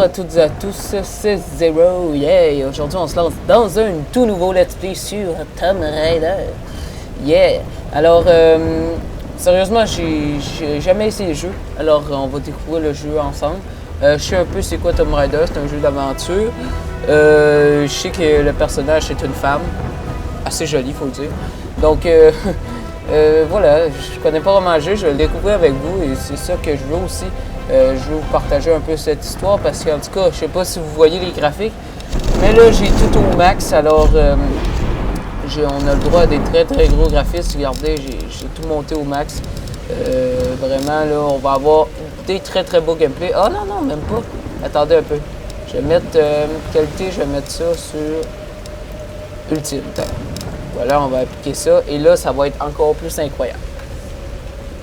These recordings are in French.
à toutes et à tous, c'est Zero, yeah! Aujourd'hui, on se lance dans un tout nouveau Let's Play sur Tomb Raider. Yeah! Alors, sérieusement, j'ai jamais essayé le jeu, alors on va découvrir le jeu ensemble. Je sais un peu c'est quoi Tomb Raider, c'est un jeu d'aventure. Je sais que le personnage est une femme, assez jolie, faut le dire. Donc, voilà, je connais pas vraiment le jeu, je vais le découvrir avec vous et c'est ça que je veux aussi. Je vais vous partager un peu cette histoire parce qu'en tout cas, je sais pas si vous voyez les graphiques, mais là j'ai tout au max, alors on a le droit à des très gros graphismes. Regardez, j'ai tout monté au max. Vraiment là, on va avoir des très beaux gameplay. Ah non, non, même pas. Attendez un peu. Je vais mettre qualité, je vais mettre ça sur Ultime. Voilà, on va appliquer ça et là, ça va être encore plus incroyable.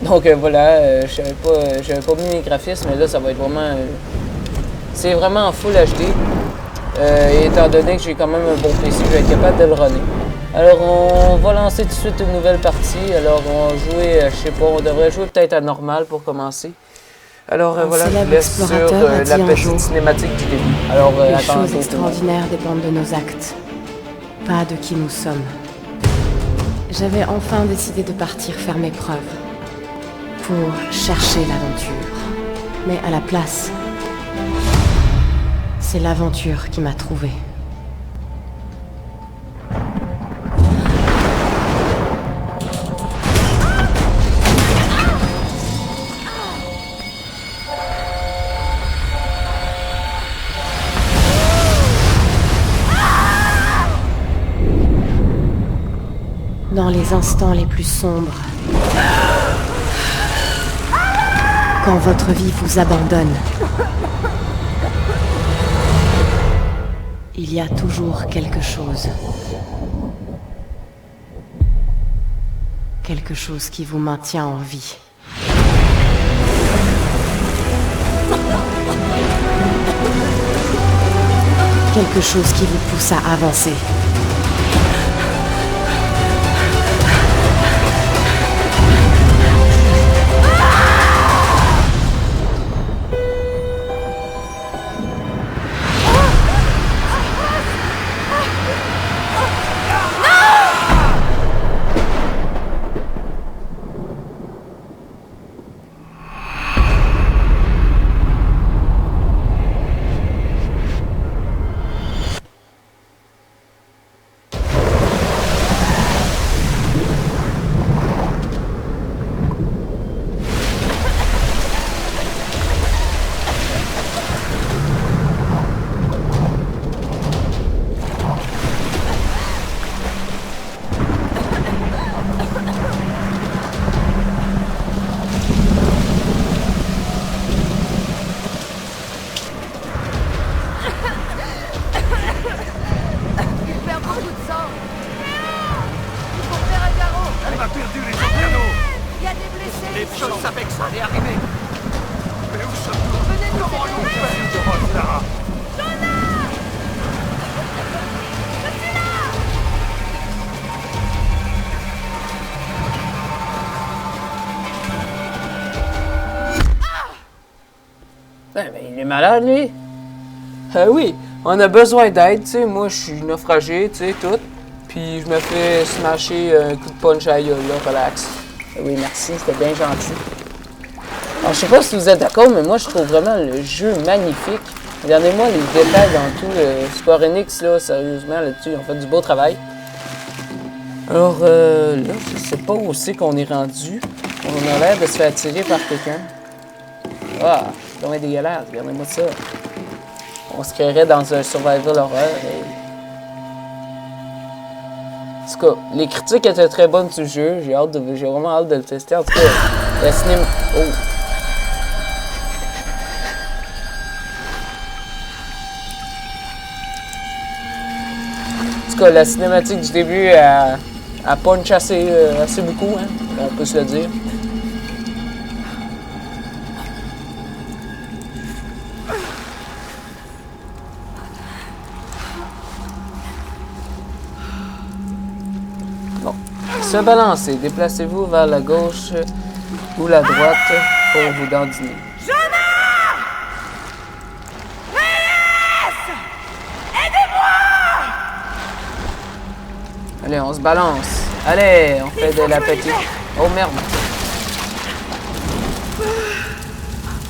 Donc voilà, j'avais pas mis les graphismes, mais là ça va être vraiment... c'est vraiment en Full HD. Et étant donné que j'ai quand même un bon PC, je vais être capable de le runner. Alors on va lancer tout de suite une nouvelle partie. Alors on va jouer, je sais pas, on devrait jouer peut-être à normal pour commencer. Alors voilà, je vous laisse sur la petite cinématique du début. Alors les choses extraordinaires dépendent de nos actes, pas de qui nous sommes. J'avais enfin décidé de partir faire mes preuves. Pour chercher l'aventure. Mais à la place, c'est l'aventure qui m'a trouvée. Dans les instants les plus sombres, quand votre vie vous abandonne, il y a toujours quelque chose. Quelque chose qui vous maintient en vie. Quelque chose qui vous pousse à avancer. Ben, il est malade, lui. Oui, on a besoin d'aide, tu sais. Moi, je suis naufragé, tu sais, tout. Puis je me fais smasher un coup de punch à gueule, là, relax. Oui, merci, c'était bien gentil. Alors, je sais pas si vous êtes d'accord, mais moi, je trouve vraiment le jeu magnifique. Regardez-moi les détails dans tout le Square Enix, là, sérieusement, là-dessus, ils ont fait du beau travail. Alors, là, je sais pas où c'est qu'on est rendu. On a l'air de se faire attirer par quelqu'un. Ah, c'est vraiment dégueulasse, regardez-moi ça. On se créerait dans un survival horror. Et... en tout cas, les critiques étaient très bonnes sur le jeu. J'ai vraiment hâte de le tester. En tout cas, la cinéma... oh! En tout cas, la cinématique du début, elle punch assez beaucoup, hein, on peut se le dire. Bon, se balancer, déplacez-vous vers la gauche ou la droite pour vous dandiner. Jonah! Hey! Allez, on se balance. Allez, on fait de la petite... Oh merde.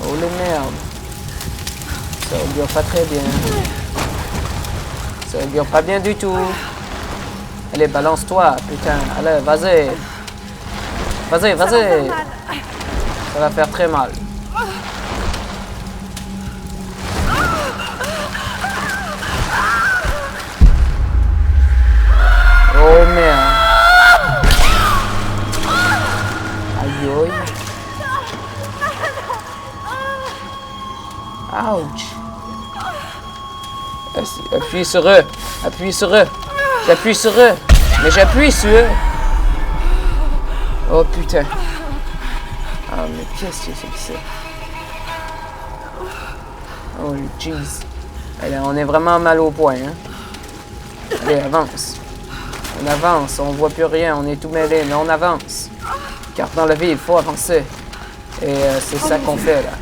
Oh les merdes. Ça augure pas très bien. Ça augure pas bien du tout. Allez, balance-toi, putain. Allez, vas-y. Vas-y, vas-y. Ça va faire très mal. Oh merde. Aïe aïe. Ouch. Appuie sur eux. Appuie sur eux. J'appuie sur eux. Mais j'appuie sur eux. Oh putain. Ah mais qu'est-ce que c'est que ça? Oh jeez. Allez, on est vraiment mal au point, hein. Allez, avance. On avance, on voit plus rien, on est tout mêlé, mais on avance. Car dans la vie, il faut avancer. Et c'est ça qu'on fait, là.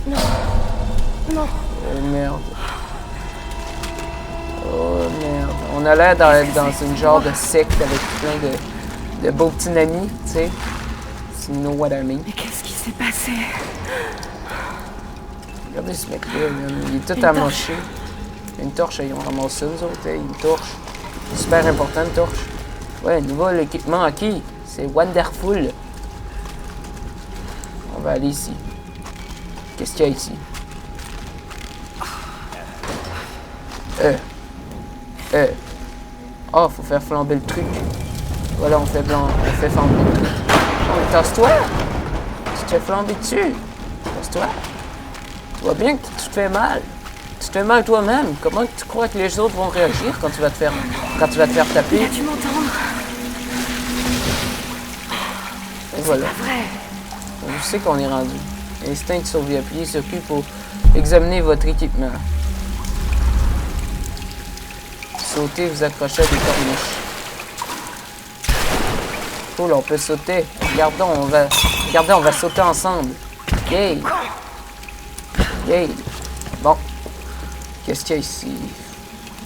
Non. Non. Oh merde. Oh merde. On a l'air d'être dans une genre de secte avec plein de beaux petits amis, tu sais. Si you know what I mean. Mais qu'est-ce qui s'est passé? Regardez ce mec-là, il est tout amoché. Une torche, ils ont ramassé nous autres, une torche. Super important, une torche. Ouais, nouveau équipement acquis. C'est wonderful. On va aller ici. Qu'est-ce qu'il y a ici? Oh, faut faire flamber le truc. Voilà, on fait flamber le truc. Oh, tasse-toi! Tu te fais flamber dessus. Tasse-toi. Tu vois bien que tu te fais mal. Tu te fais mal toi-même. Comment tu crois que les autres vont réagir quand tu vas te faire taper? Il a dû m'entendre. Et voilà. C'est pas vrai. Je sais qu'on est rendu. Instinct de survie. Appuyez sur Q pour examiner votre équipement. Sauter, vous accrochez à des corniches. Cool, on peut sauter. Regardez, on va sauter ensemble. Yay! Yay! Bon. Qu'est-ce qu'il y a ici?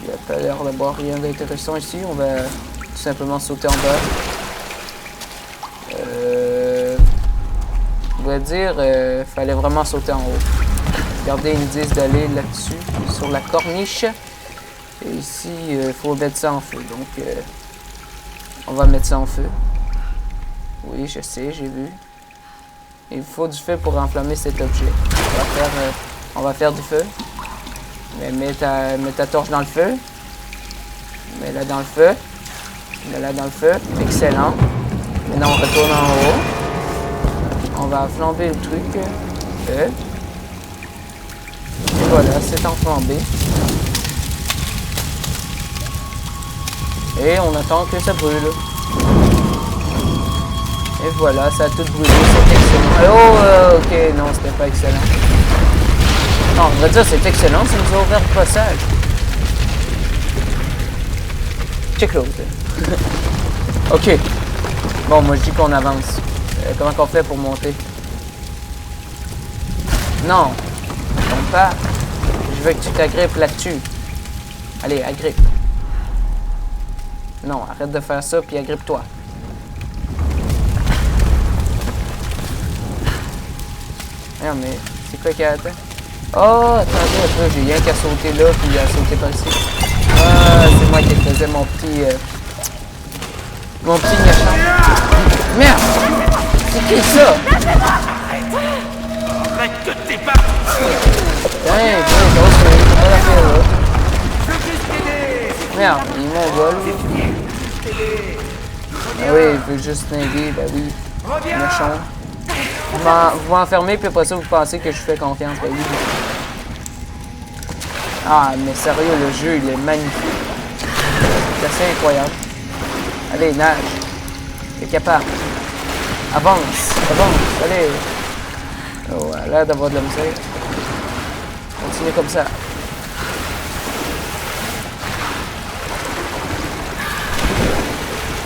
Il n'y a pas l'air d'avoir rien d'intéressant ici. On va tout simplement sauter en bas. Je dois dire, fallait vraiment sauter en haut. Regardez, ils me disent d'aller là-dessus, sur la corniche. Et ici, il faut mettre ça en feu. Donc, on va mettre ça en feu. Oui, je sais, j'ai vu. Il faut du feu pour enflammer cet objet. On va faire du feu. Mais mets ta torche dans le feu. Mets-la dans le feu. Mets-la dans le feu. Excellent. Maintenant, on retourne en haut. On va flamber le truc. Et voilà, c'est enflambé. Et on attend que ça brûle. Et voilà, ça a tout brûlé, c'est excellent. Oh, ok, non, c'était pas excellent. Non, on va dire c'est excellent, ça nous a ouvert le passage. Check l'autre. Ok. Bon, moi je dis qu'on avance. Comment qu'on fait pour monter? Non. Tombe pas. Je veux que tu t'agrippes là-dessus. Allez, agrippe. Non, arrête de faire ça, puis agrippe-toi. Non, mais c'est quoi qu'il y a là? Oh, attendez un peu, j'ai rien qu'à sauter là, puis à sauter par ici. Ah, c'est moi qui faisais mon petit méchant. Merde! C'est qui ça? Arrête que t'es pas... Hey, pas la faire là. Merde, il m'envole. Ah oui, il veut juste t'aider, ben oui. Méchant. Vous m'enfermez, puis après ça, vous pensez que je fais confiance, ben oui. Ah, mais sérieux, le jeu, il est magnifique. C'est assez incroyable. Allez, nage. T'es capable. Avance, allez. Oh, elle a l'air d'avoir de la misère. Continuez comme ça.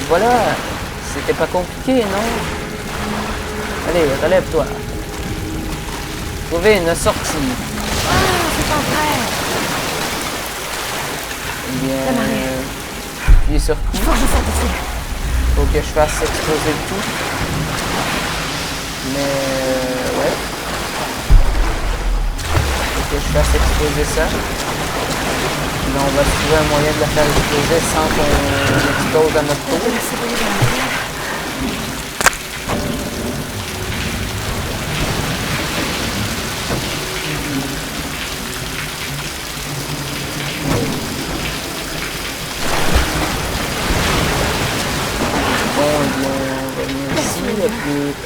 Voilà. C'était pas compliqué, non? Allez, relève-toi. Trouvez une sortie. C'est pas vrai. Eh bien, appuyer sur Q. Faut que je fasse exploser le tout. Mais ouais. Faut que je fasse exploser ça. Là, on va trouver un moyen de la faire exploser sans qu'on explose à notre tour.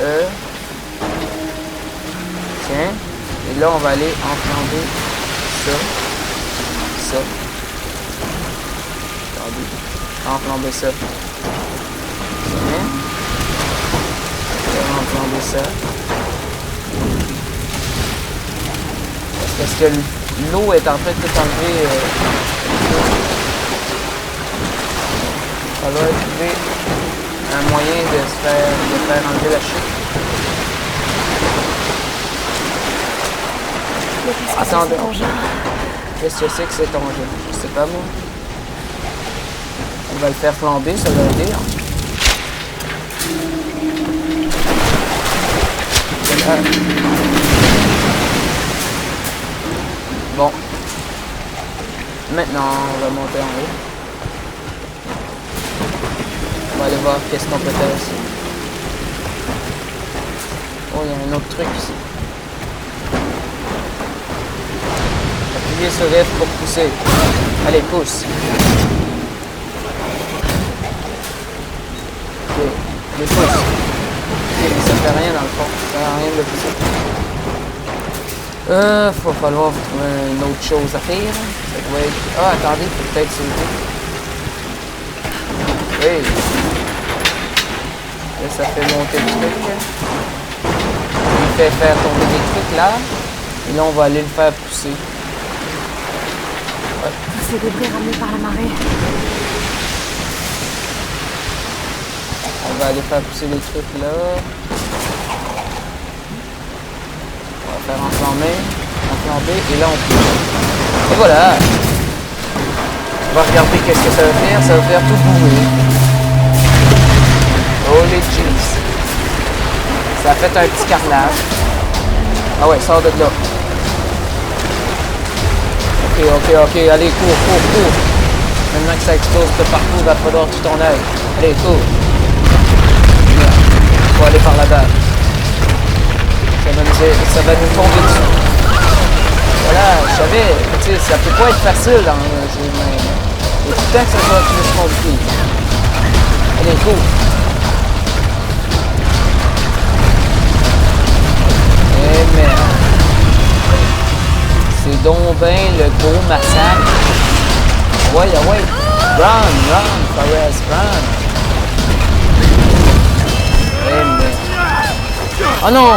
E. Tiens. Et là, on va aller enflamber ça. Ça. Attendez. Enflamber ça. Tiens. On va enflamber ça. Parce que l'eau est en train de tout enlever. Ça va trouver un moyen de faire enlever la chute. Attendez. Qu'est-ce que c'est que cet engin? Je sais pas moi. On va le faire flamber, ça va aider. Bon. Maintenant, on va monter en haut. On va aller voir qu'est-ce qu'on peut faire ici. Oh, il y a un autre truc ici. Appuyez sur F pour pousser. Allez, pousse. Ok, les pousse. Ok, mais ça fait rien dans le fond. Ça fait rien de le pousser. Va falloir trouver une autre chose à faire. Ça doit être... Ah, attendez, faut peut-être sauter. Oui. Là, ça fait monter le truc. Il fait faire tomber des trucs là. Et là, on va aller le faire pousser. Ouais. Tous ces débris ramenés par la marée. On va aller faire pousser les trucs là. On va faire enflamber. Et là, on pousse. Et voilà. On va regarder qu'est-ce que ça va faire. Ça va faire tout bouger. Oh les jeans. Ça a fait un petit carnage. Ah ouais, sors de là. Ok. Allez, cours. Maintenant que ça explose de partout, il va falloir tout ton œil. Allez, cours. Faut aller par là-bas. Ça va nous tomber dessus. Voilà, je savais. Tu sais, ça peut pas être facile dans un jeu de même. Il faut tout le temps que ça soit plus compliqué. Allez, cours. Eh merde. C'est donc ben le gros massacre. Ouais. Run, Forrest, run. Eh merde. Oh non!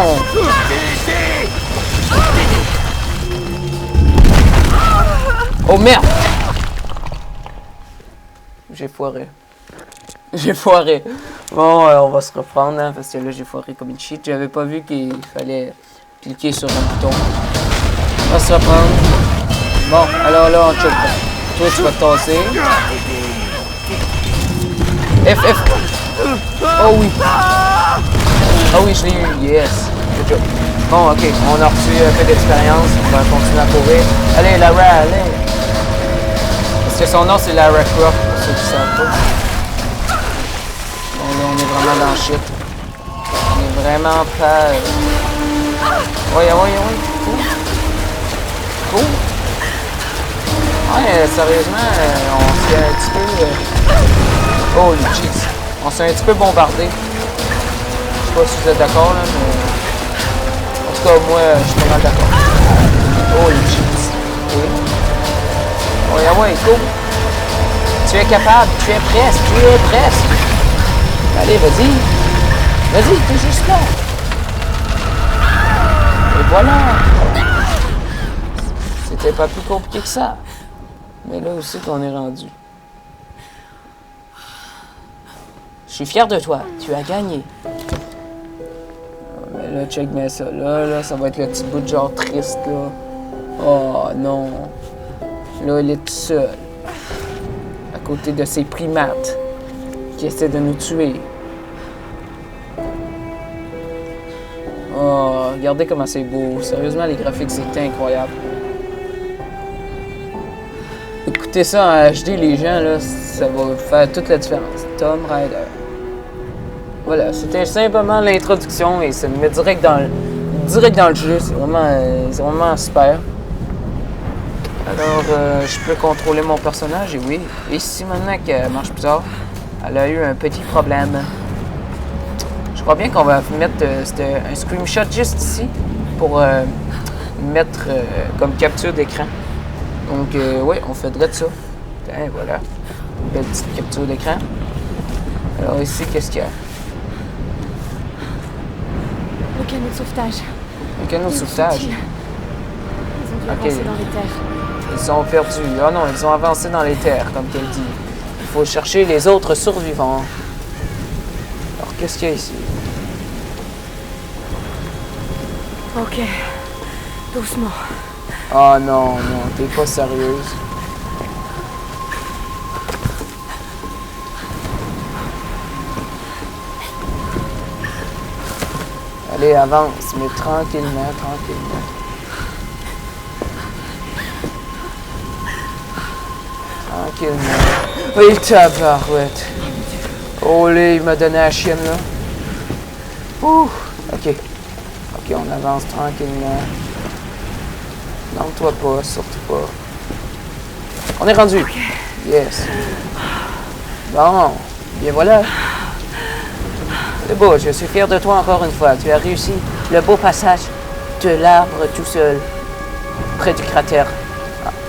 Oh merde! J'ai foiré. Bon, on va se reprendre hein, parce que là j'ai foiré comme une shit. J'avais pas vu qu'il fallait cliquer sur un bouton. On va se reprendre. Bon, alors là on check. Toi tu vas te tasser. F. Oh oui, je l'ai eu. Yes. Good job. Bon, ok, on a reçu un peu d'expérience. On va continuer à courir. Allez, Lara, allez. Parce que son nom c'est Lara Croft pour ceux qui savent pas. Bon, là, on est vraiment dans le shit. On est vraiment pas... Ouais. Cool. Ouais, sérieusement, on s'est un petit peu... Oh, le cheese. On s'est un petit peu bombardé. Je sais pas si vous êtes d'accord, là, mais... En tout cas, moi, je suis pas mal d'accord. Oh, le cheese. Ok. Ouais, cool. Tu es capable, tu es presque. Allez, vas-y, t'es juste là. Et voilà. C'était pas plus compliqué que ça. Mais là aussi qu'on est rendu. Je suis fier de toi, tu as gagné. Mais là, check bien ça. Là, ça va être le petit bout de genre triste, là. Oh non. Là, il est tout seul. côté de ces primates qui essaient de nous tuer. Oh, regardez comment c'est beau. Sérieusement, les graphiques, c'est incroyable. Écoutez ça en HD, les gens, là, ça va faire toute la différence. Tomb Raider. Voilà, c'était simplement l'introduction et ça me met direct dans le jeu. C'est vraiment super. Alors, je peux contrôler mon personnage et oui. Et si maintenant qu'elle marche bizarre, elle a eu un petit problème. Je crois bien qu'on va mettre un screenshot juste ici pour mettre comme capture d'écran. Donc, oui, on fait de ça. Et voilà. Une belle petite capture d'écran. Alors ici, qu'est-ce qu'il y a? Le canot de sauvetage. Le canot de sauvetage? Ils ont dû avancer dans les terres. Ils ont perdu. Ah non, ils ont avancé dans les terres, comme tu le dis. Il faut chercher les autres survivants. Alors, qu'est-ce qu'il y a ici? Ok. Doucement. Ah non, non, t'es pas sérieuse. Allez, avance, mais tranquillement, tranquillement. Tranquillement. Oui, tabarouette. Oh là, il m'a donné la chienne, là. Ouh, ok. Ok, on avance tranquillement. Non-toi pas, surtout pas. On est rendu. Okay. Yes. Bon, bien voilà. C'est beau, je suis fier de toi encore une fois. Tu as réussi le beau passage de l'arbre tout seul, près du cratère,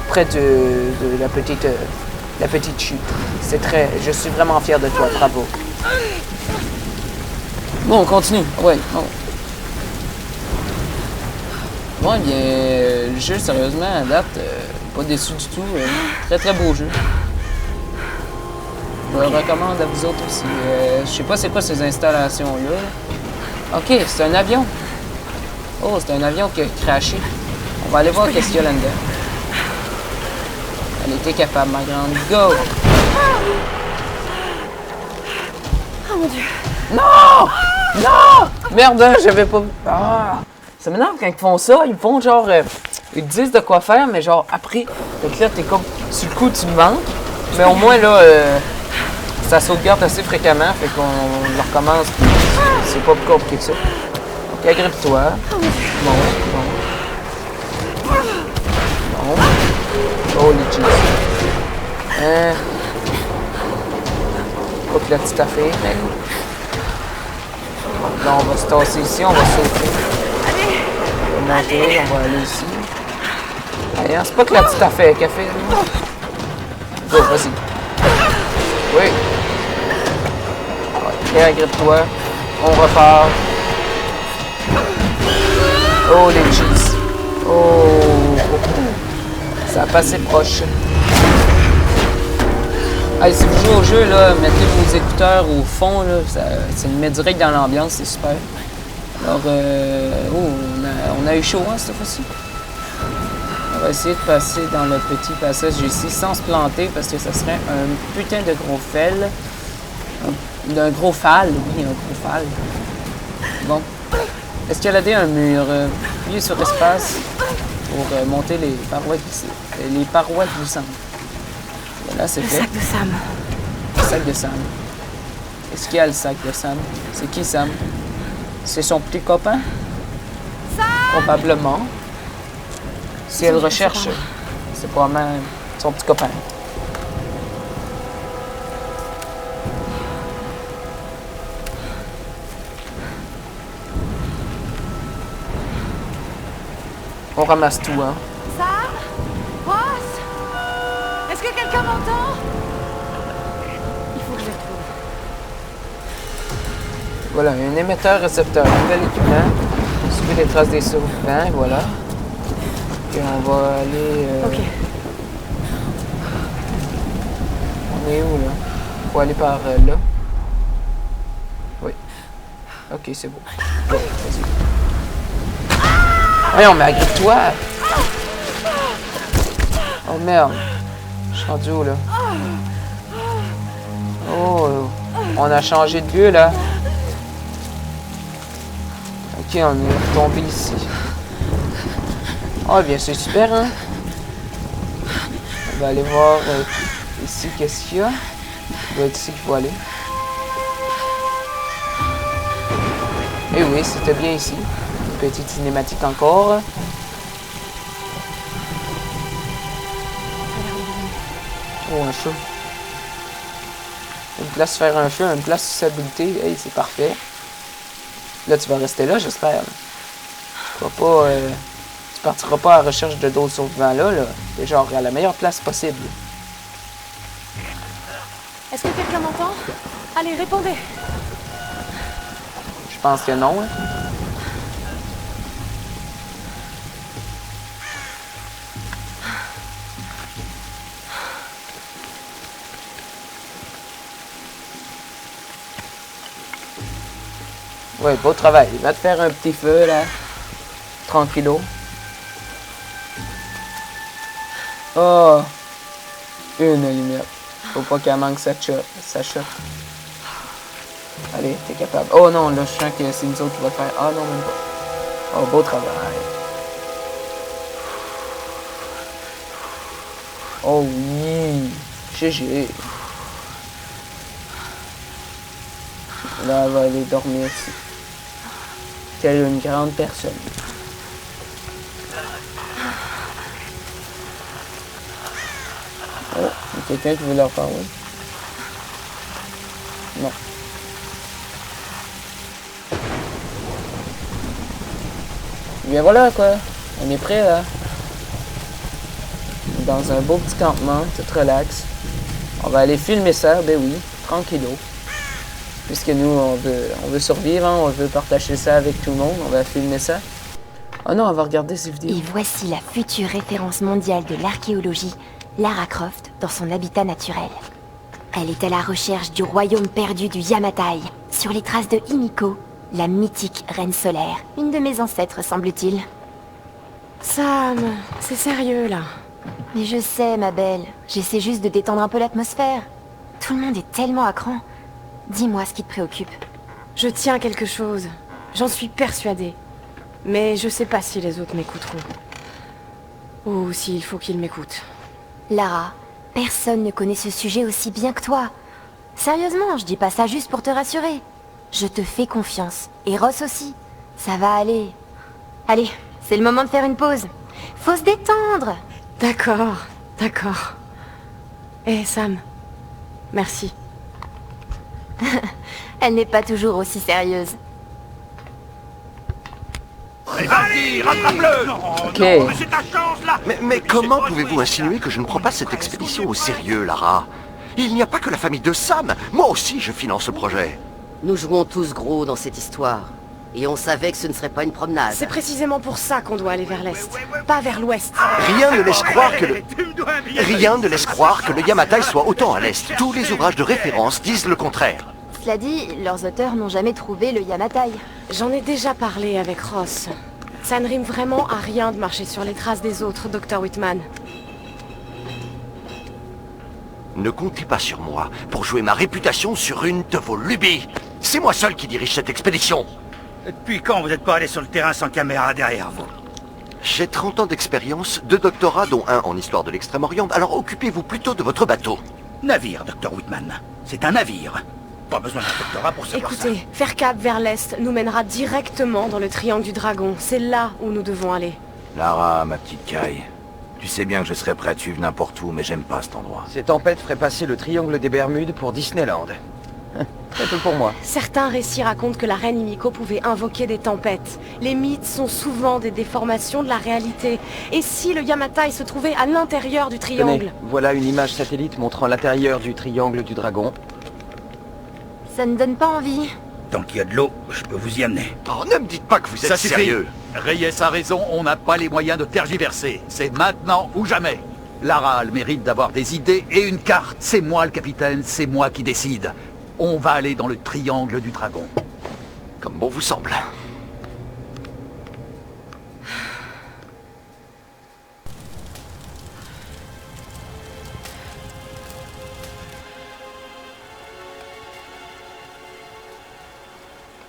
près de la petite chute. C'est très... Je suis vraiment fier de toi, bravo. Bon, on continue. Ouais, bon. Bon, bien, le jeu, sérieusement, à date, pas déçu du tout. Très, très beau jeu. Je le recommande à vous autres aussi. Je sais pas c'est quoi ces installations-là. Ok, c'est un avion. Oh, c'est un avion qui a crashé. On va aller voir qu'est-ce qu'il y a là-dedans. Elle était capable, ma grande. Go! Oh mon Dieu! Non! Non! Merde, j'avais pas... Ah! Ça m'énerve quand ils font ça. Ils font genre... ils te disent de quoi faire, mais genre après. Fait que là, t'es comme... Sur le coup, tu me manques. Mais au moins, là... ça sauvegarde assez fréquemment, fait qu'on le recommence. C'est pas plus compliqué que ça. Ok, agrippe-toi. Bon, bon. Bon. Oh, les cheese. Pas que la petite affaire. Là, on va se tasser ici, on va sauter. On va monter, on va aller ici. Allez, c'est pas que la petite affaire qu'elle fait. Go, vas-y. Oui. Ok, agrippe-toi. On repart. Oh, les cheese. Oh. Ça a passé proche. Hey, si vous jouez au jeu, là, mettez vos écouteurs au fond, là, ça nous met direct dans l'ambiance, c'est super. Alors, on a eu chaud, hein, cette fois-ci. On va essayer de passer dans le petit passage ici sans se planter parce que ça serait un putain de gros fel. Un gros phal, oui, un gros phal. Bon. Escalader un mur. Appuyez sur espace pour monter les parois glissantes. Voilà, c'est fait. Le sac de Sam. Le sac de Sam. Est-ce qu'il y a le sac de Sam? C'est qui Sam? C'est son petit copain? Sam! Probablement. Si elle recherche, c'est probablement son petit copain. On ramasse tout, hein? Sam? Ross? Est-ce que quelqu'un m'entend? Il faut que je les retrouve. Voilà, un émetteur-récepteur. Nouvel équipement. Suivez les traces des survivants, voilà. Et on va aller... Ok. On est où, là? Faut aller par là. Oui. Ok, c'est beau. Bon, vas-y. Voyons, mais agrippe-toi! Oh merde! Je suis rendu où, là? Oh, on a changé de lieu là. Ok, on est retombé ici. Oh, bien, c'est super, hein? On va aller voir ici, qu'est-ce qu'il y a. Ça doit être ici qu'il faut aller. Et oui, c'était bien ici. Une petite cinématique encore. Oh, un chat. Une place faire un feu, une place s'habiliter. Hey, c'est parfait. Là, tu vas rester là, j'espère. Tu vas pas... tu partiras pas à la recherche de d'autres survivants là. C'est genre à la meilleure place possible. Est-ce que quelqu'un m'entend? Allez, répondez. Je pense que non. Hein. Ouais, beau travail. Va te faire un petit feu, là. Tranquillo. Oh! Une lumière. Faut pas qu'elle manque sa shot. Allez, t'es capable. Oh non, là, je sens que c'est nous autres qui va le faire. Ah non, même pas. Oh, beau travail. Oh oui! GG. Là, elle va aller dormir ici. Telle une grande personne. Oh, il y a quelqu'un qui veut leur parler. Non. Bien voilà quoi. On est prêt là. Dans un beau petit campement, tout relax. On va aller filmer ça, ben oui, tranquillo. Puisque nous, on veut survivre, hein, on veut partager ça avec tout le monde, on va filmer ça. Oh non, on va regarder ces vidéos. Et voici la future référence mondiale de l'archéologie, Lara Croft, dans son habitat naturel. Elle est à la recherche du royaume perdu du Yamatai, sur les traces de Himiko, la mythique reine solaire, une de mes ancêtres, semble-t-il. Sam, c'est sérieux là. Mais je sais, ma belle, j'essaie juste de détendre un peu l'atmosphère. Tout le monde est tellement à cran. Dis-moi ce qui te préoccupe. Je tiens quelque chose. J'en suis persuadée. Mais je sais pas si les autres m'écouteront. Ou s'il faut qu'ils m'écoutent. Lara, personne ne connaît ce sujet aussi bien que toi. Sérieusement, je dis pas ça juste pour te rassurer. Je te fais confiance. Et Ross aussi. Ça va aller. Allez, c'est le moment de faire une pause. Faut se détendre. D'accord, d'accord. Eh Sam, merci. Elle n'est pas toujours aussi sérieuse. Allez, rattrape-le! Ok. Non, mais c'est ta chance, là! Mais comment pouvez-vous insinuer que je ne prends pas cette expédition au sérieux, Lara? Il n'y a pas que la famille de Sam. Moi aussi, je finance le projet. Nous jouons tous gros dans cette histoire. Et on savait que ce ne serait pas une promenade. C'est précisément pour ça qu'on doit aller vers l'est, pas vers l'ouest. Rien ne laisse croire que le... Tu me dois un billet. Rien ne laisse croire que le Yamatai soit autant à l'est. Tous les ouvrages de référence disent le contraire. Cela dit, leurs auteurs n'ont jamais trouvé le Yamatai. J'en ai déjà parlé avec Ross. Ça ne rime vraiment à rien de marcher sur les traces des autres, Dr. Whitman. Ne comptez pas sur moi pour jouer ma réputation sur une de vos lubies. C'est moi seul qui dirige cette expédition. Depuis quand vous n'êtes pas allé sur le terrain sans caméra derrière vous? J'ai 30 ans d'expérience, 2 doctorats dont un en histoire de l'Extrême-Orient, alors occupez-vous plutôt de votre bateau. Navire, Dr. Whitman. C'est un navire. Pas besoin d'un doctorat pour savoir ça. Écoutez, faire cap vers l'est nous mènera directement dans le triangle du dragon. C'est là où nous devons aller. Lara, ma petite Kai, tu sais bien que je serais prêt à te suivre n'importe où, mais j'aime pas cet endroit. Ces tempêtes feraient passer le triangle des Bermudes pour Disneyland. Très peu pour moi. Certains récits racontent que la reine Himiko pouvait invoquer des tempêtes. Les mythes sont souvent des déformations de la réalité. Et si le Yamatai se trouvait à l'intérieur du triangle? Tenez, voilà une image satellite montrant l'intérieur du triangle du dragon. Ça ne donne pas envie. Tant qu'il y a de l'eau, je peux vous y amener. Oh, ne me dites pas que vous êtes Ça suffit. sérieux. Reyes a raison, on n'a pas les moyens de tergiverser. C'est maintenant ou jamais. Lara a le mérite d'avoir des idées et une carte. C'est moi le capitaine, c'est moi qui décide. On va aller dans le triangle du dragon. Comme bon vous semble.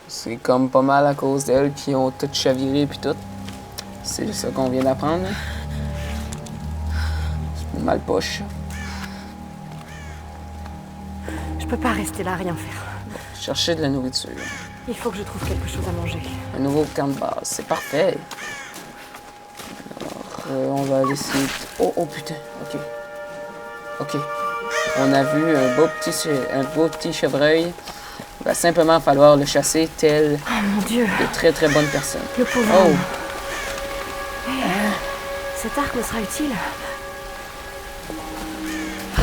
C'est comme pas mal à cause d'elles qui ont tout chaviré puis tout. C'est ça qu'on vient d'apprendre. C'est mal poche. Je peux pas rester là à rien faire. Chercher de la nourriture. Il faut que je trouve quelque chose à manger. Un nouveau camp de base. C'est parfait. Alors, on va laisser... Oh putain. Ok. On a vu un beau petit chevreuil. Il va simplement falloir le chasser tel Oh mon Dieu. de très très bonnes personnes. Le pauvre Oh. homme. Cet arc me sera utile.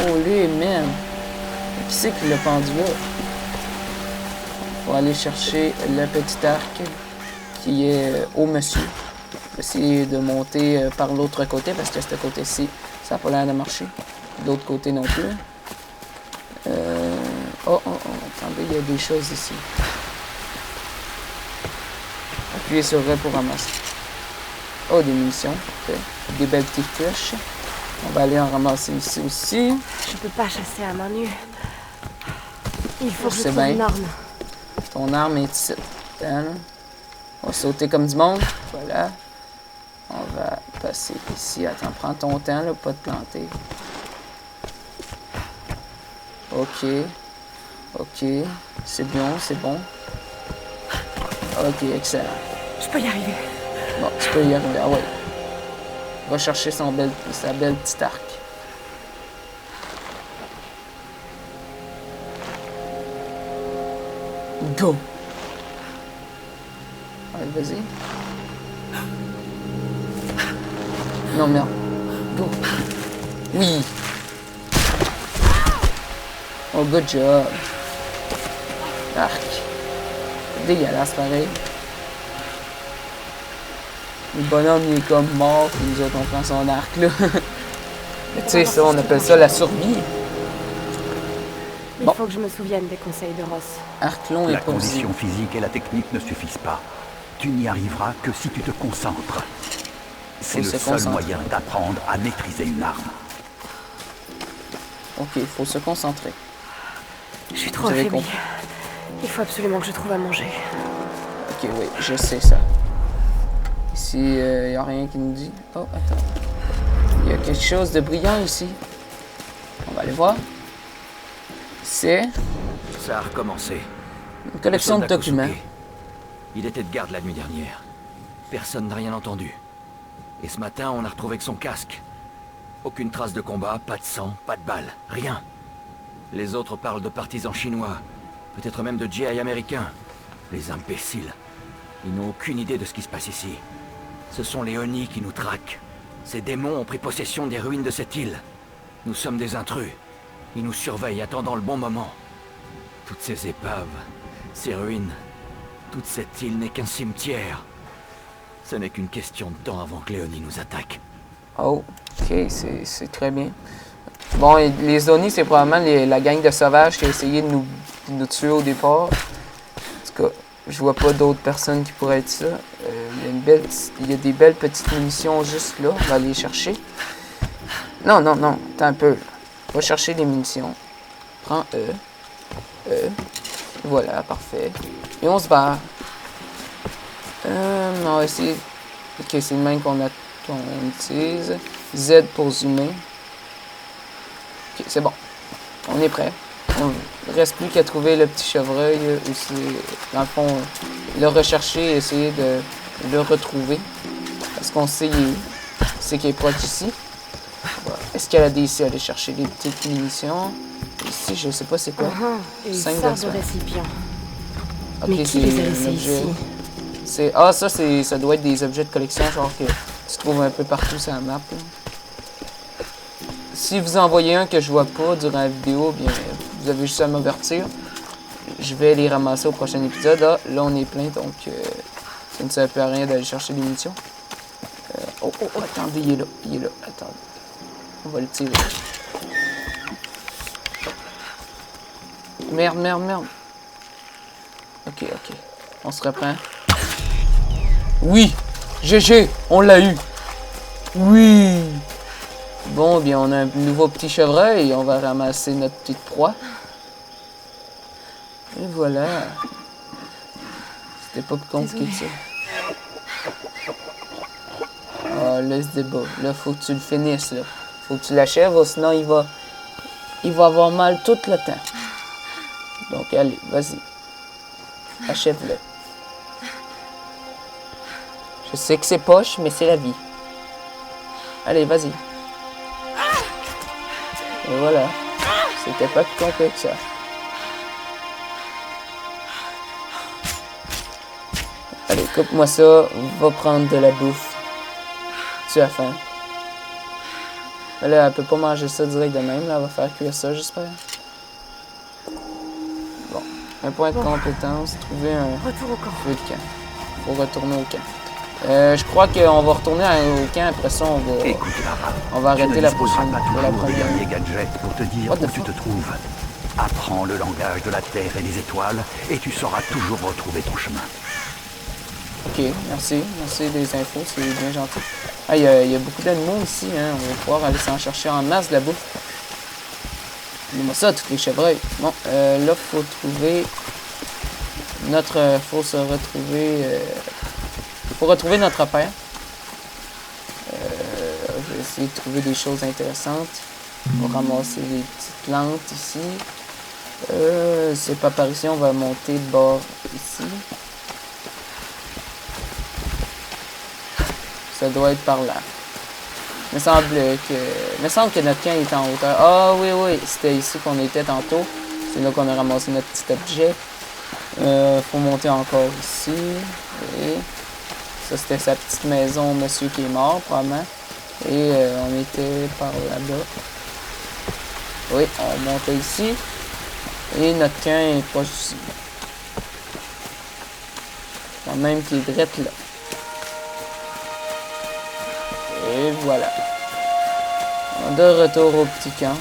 Oh lui, man. Qui c'est qui l'a pendu là? On va aller chercher le petit arc qui est au monsieur. Je vais essayer de monter par l'autre côté parce que ce côté-ci, ça n'a pas l'air de marcher. De l'autre côté non plus. Attendez, il y a des choses ici. Appuyez sur R pour ramasser. Oh, des munitions. Okay. Des belles petites flèches. On va aller en ramasser ici aussi. Je peux pas chasser à main nue. Il faut que je C'est trouve bien. une arme. Ton arme est ici. Attends. On va sauter comme du monde. Voilà. On va passer ici. Attends, prends ton temps, là, pas te planter. Ok. C'est bon, c'est bon. Ok, excellent. Je peux y arriver. Bon, tu peux y arriver. Ah ouais. Va chercher sa belle petite arc. Go! Allez, vas-y. Non, merde. Go! Oui! Oh, good job! Arc. Dégueulasse, pareil. Le bonhomme, il est comme mort, puis nous autres, on prend son arc, là. Mais tu sais, ça, on appelle ça la survie. Il faut que je me souvienne des conseils de Ross. Arc long et La précis. condition physique et la technique ne suffisent pas. Tu n'y arriveras que si tu te concentres. C'est Faut le se seul concentrer. moyen d'apprendre à maîtriser une arme. Ok, il faut se concentrer. Je suis trop Vous avez affaiblie. compris. Il faut absolument que je trouve à manger. Ok, oui, je sais ça. Ici, il n'y a rien qui nous dit. Oh, attends. Il y a quelque chose de brillant ici. On va aller voir. C'est Ça a recommencé. une collection de Le soldat documents. Kosuke. Il était de garde la nuit dernière. Personne n'a rien entendu. Et ce matin, on a retrouvé que son casque. Aucune trace de combat, pas de sang, pas de balles, rien. Les autres parlent de partisans chinois, peut-être même de GI américains. Les imbéciles. Ils n'ont aucune idée de ce qui se passe ici. Ce sont les Oni qui nous traquent. Ces démons ont pris possession des ruines de cette île. Nous sommes des intrus. Ils nous surveillent, attendant le bon moment. Toutes ces épaves, ces ruines, toute cette île n'est qu'un cimetière. Ce n'est qu'une question de temps avant que les Oni nous attaquent. Oh, ok, c'est très bien. Bon, et les Oni, c'est probablement la gang de sauvages qui a essayé de nous tuer au départ. En tout cas, je vois pas d'autres personnes qui pourraient être ça. Il y a des belles petites munitions juste là. On va aller les chercher. Non, attends un peu. Va chercher des munitions. Prends Voilà, parfait. Et on se barre. On va essayer. Ok, c'est le même qu'on utilise. Z pour zoomer. Ok, c'est bon. On est prêt. On ne reste plus qu'à trouver le petit chevreuil. Dans le fond, le rechercher et essayer de le retrouver. Parce qu'on sait qu'il est proche d'ici. Voilà. Escalader ici, aller chercher des petites munitions. Ici, je sais pas c'est quoi. Et une 5 sorte de récipient. Ok, Mais qui c'est les a un laissés objet. ici? Ça doit être des objets de collection, genre que tu trouves un peu partout sur la map. Là. Si vous en voyez un que je vois pas durant la vidéo, bien, vous avez juste à m'avertir. Je vais les ramasser au prochain épisode. Ah, là, on est plein, donc ça ne sert plus à rien d'aller chercher des munitions. Attendez, il est là. Attendez. On va le tirer. Merde. Ok. On se reprend. Oui! GG! On l'a eu! Oui! Bon, bien, on a un nouveau petit chevreuil et on va ramasser notre petite proie. Et voilà. C'était pas plus compliqué que ça. Ah, là, ce débat. Là, faut que tu le finisses, là. Faut que tu l'achèves, sinon il va avoir mal tout le temps. Donc, allez, vas-y. Achève-le. Je sais que c'est poche, mais c'est la vie. Allez, vas-y. Et voilà. C'était pas plus compliqué que ça. Allez, coupe-moi ça. Va prendre de la bouffe. Tu as faim. Mais là, elle peut pas manger ça direct de même. Là, elle va faire cuire ça, j'espère. Bon. Un point de compétence. Trouver un Retour au camp. feu de camp. Faut retourner au camp. Je crois qu'on va retourner au camp. Après ça, Écoute, Lara, on va arrêter la prochaine. pas Pour la toujours le première. dernier gadget pour te dire What the où tu fuck? te trouves. Apprends le langage de la Terre et des étoiles et tu sauras toujours retrouver ton chemin. Ok, merci. Merci des infos, c'est bien gentil. Ah, il y a beaucoup d'animaux ici, hein. On va pouvoir aller s'en chercher en masse de la bouffe. Dis-moi ça, toutes les chevreuils. Bon, là, faut trouver notre... faut se retrouver... faut retrouver notre père. Je vais essayer de trouver des choses intéressantes. On va ramasser des petites plantes ici. C'est pas par ici, on va monter de bord ici. Ça doit être par là. Il me semble que notre camp est en hauteur. Ah oui, oui, c'était ici qu'on était tantôt. C'est là qu'on a ramassé notre petit objet. Faut monter encore ici. Et ça, c'était sa petite maison, monsieur qui est mort, probablement. Et on était par là-bas. Oui, on montait ici. Et notre camp est proche ici. Quand même qui est direct là. Et voilà. De retour au petit camp.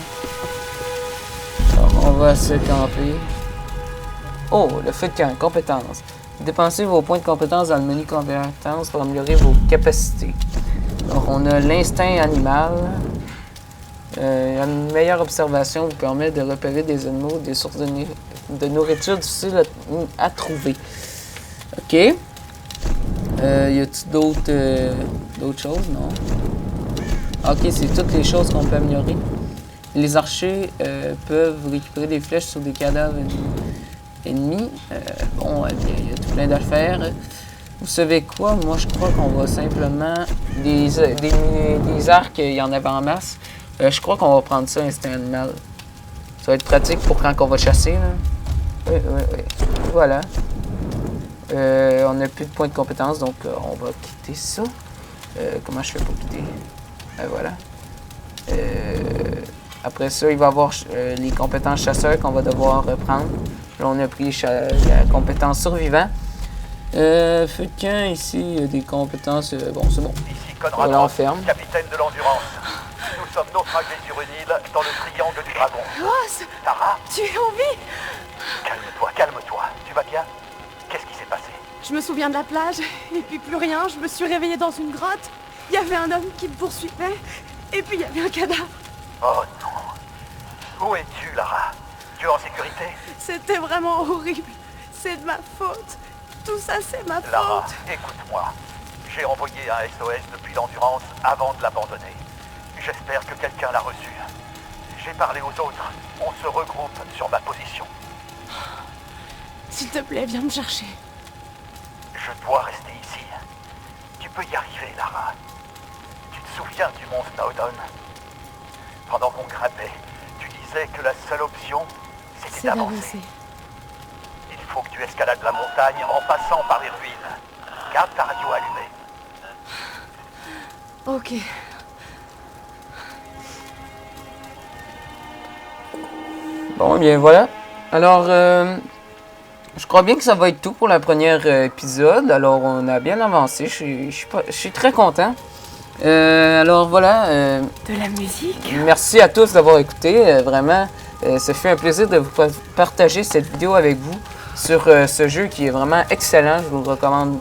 Alors, on va se camper. Oh, le feu de camp, compétences. Dépensez vos points de compétences dans le menu compétences pour améliorer vos capacités. Donc, on a l'instinct animal. Une meilleure observation vous permet de repérer des animaux, des sources de nourriture difficiles à trouver. OK. Y a-t-il d'autres choses? Non. OK, c'est toutes les choses qu'on peut améliorer. Les archers peuvent récupérer des flèches sur des cadavres ennemis. Bon, il y a tout plein d'affaires. Vous savez quoi? Moi, je crois qu'on va simplement... Des arcs, il y en avait en masse. Je crois qu'on va prendre ça, instinct animal. Ça va être pratique pour quand on va chasser. Là. Oui. Voilà. On n'a plus de points de compétence, donc on va quitter ça. Comment je fais pour quitter? Voilà. Après ça, il va y avoir les compétences chasseurs qu'on va devoir prendre. Là, on a pris la compétence survivant. Feu de camp, ici, il y a des compétences... bon, c'est bon. Ici Conrad Voilà, on Ross, ferme. capitaine de l'Endurance. Nous sommes naufragés sur une île dans le triangle du dragon. Ross, Tara, tu es en vie? calme-toi. Tu vas bien? Qu'est-ce qui s'est passé? Je me souviens de la plage, et puis plus rien, je me suis réveillée dans une grotte. Il y avait un homme qui me poursuivait, et puis il y avait un cadavre. Oh non. Où es-tu, Lara? Tu es en sécurité? C'était vraiment horrible. C'est de ma faute. Tout ça, c'est ma Lara, faute. écoute-moi. J'ai envoyé un SOS depuis l'Endurance avant de l'abandonner. J'espère que quelqu'un l'a reçu. J'ai parlé aux autres. On se regroupe sur ma position. S'il te plaît, viens me chercher. Je dois rester ici. Tu peux y arriver, Lara. Tu te souviens du mont Snowdon? Pendant qu'on grimpait, tu disais que la seule option, c'était C'est d'avancer. d'avancer. Il faut que tu escalades la montagne en passant par les ruines. Garde ta radio allumée. Ok. Bon, bien voilà. Alors, je crois bien que ça va être tout pour le premier épisode. Alors, on a bien avancé. Je suis très content. Alors, voilà. De la musique? Merci à tous d'avoir écouté. Vraiment, ça fait un plaisir de vous partager cette vidéo avec vous sur ce jeu qui est vraiment excellent. Je vous le recommande.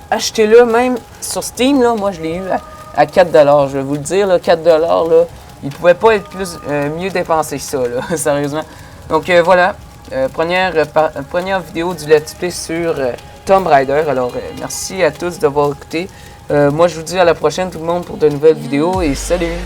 Achetez-le même sur Steam. Là, moi, je l'ai eu à 4$. Je vais vous le dire, là, 4$. Là, il ne pouvait pas être mieux dépensé que ça, là, sérieusement. Donc, voilà. première vidéo du Let's Play sur Tomb Raider. Alors, merci à tous d'avoir écouté. Moi, je vous dis à la prochaine tout le monde pour de nouvelles vidéos et salut!